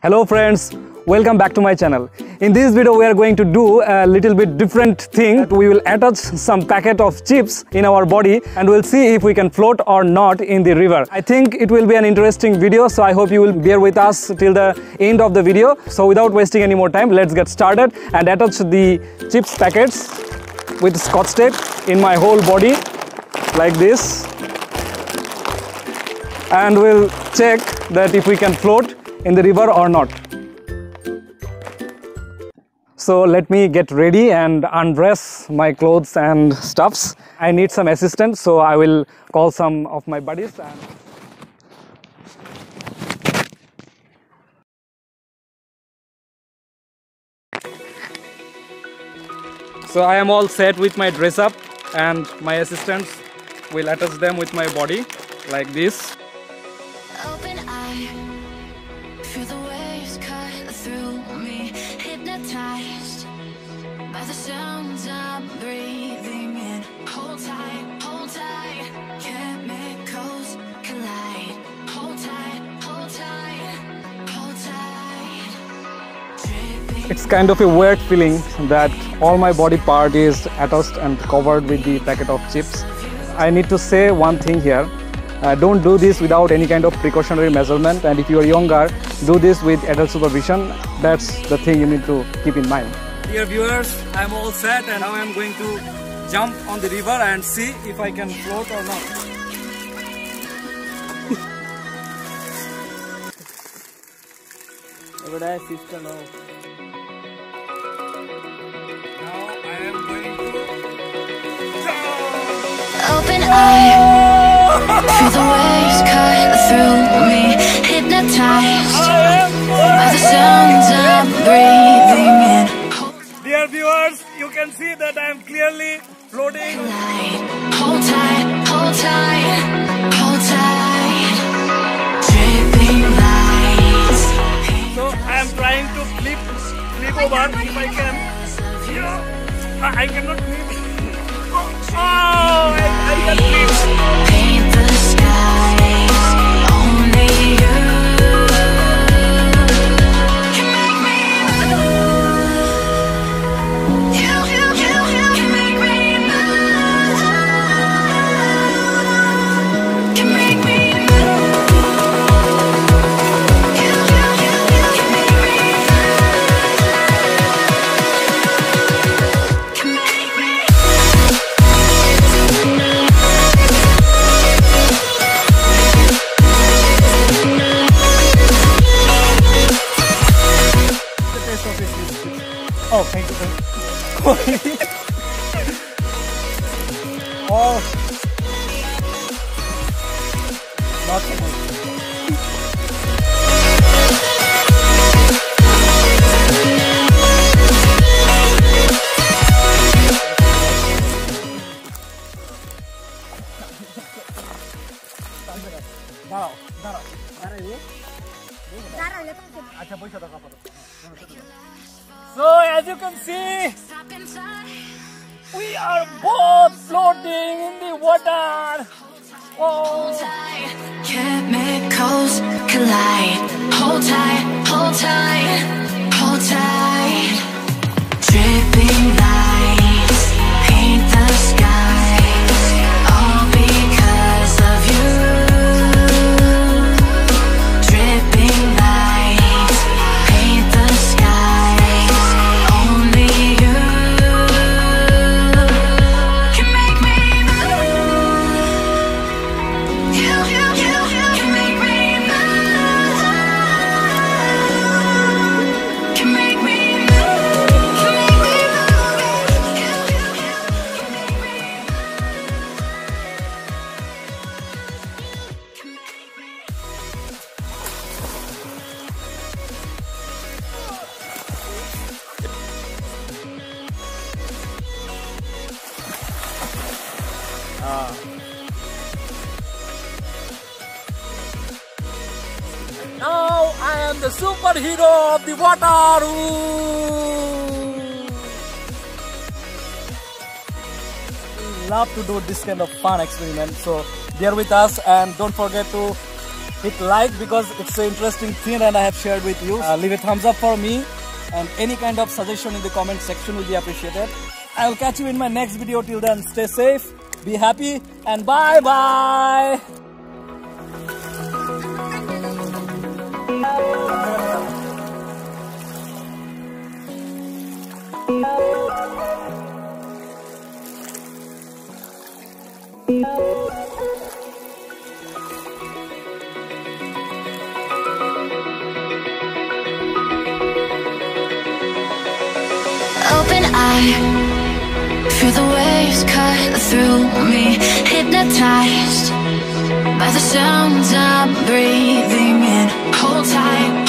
Hello friends, welcome back to my channel. In this video we are going to do a little bit different thing. We will attach some packet of chips in our body and we'll see if we can float or not in the river. I think it will be an interesting video, so I hope you will bear with us till the end of the video. So without wasting any more time, let's get started and attach the chips packets with scotch tape in my whole body like this, and we'll check that if we can float in the river or not. So let me get ready and undress my clothes and stuffs. I need some assistance, so I will call some of my buddies. So I am all set with my dress up, and my assistants will attach them with my body like this. Open eye, feel the waves cut through me, hypnotized by the sounds I'm breathing in. Hold tight, chemicals collide. Hold tight, hold tight, hold tight. Dripping. It's kind of a weird feeling that all my body part is attached and covered with the packet of chips. I need to say one thing here. Don't do this without any kind of precautionary measurement, and if you are younger, do this with adult supervision. That's the thing you need to keep in mind. Dear viewers, I am all set and now I am going to jump on the river and see if I can float or not. Now I am going to jump! Open eye, feel the waves cut through me, hypnotized by the sounds I'm breathing in. Dear viewers, you can see that I am clearly floating. Hold tight, hold tight, hold tight. Dripping lights. So I am trying to flip over if I can. I cannot flip. Oh, I can flip. Paint the skies, only you can make me move. You can make me move. Can make me move. You can make me move. Can make me. Oh, thank you. Oh, not so much. So as you can see, we are both floating in the water. Oh. Chemicals collide. Hold tight, hold tight, hold tight. Dripping lights paint the skies, all because of you. Dripping lights paint the skies, only you can make me move. You can make me move. Can make me move. Can make me move. You can make me move. Can make me. Now I am the superhero of the water. Love to do this kind of fun experiment, so bear with us and don't forget to hit like because it's an interesting thing and I have shared with you. Leave a thumbs up for me, and any kind of suggestion in the comment section will be appreciated. I will catch you in my next video. Till then, stay safe, be happy, and bye bye. Open eye, feel the waves cut through me. Hypnotized by the sounds I'm breathing in. Hold tight.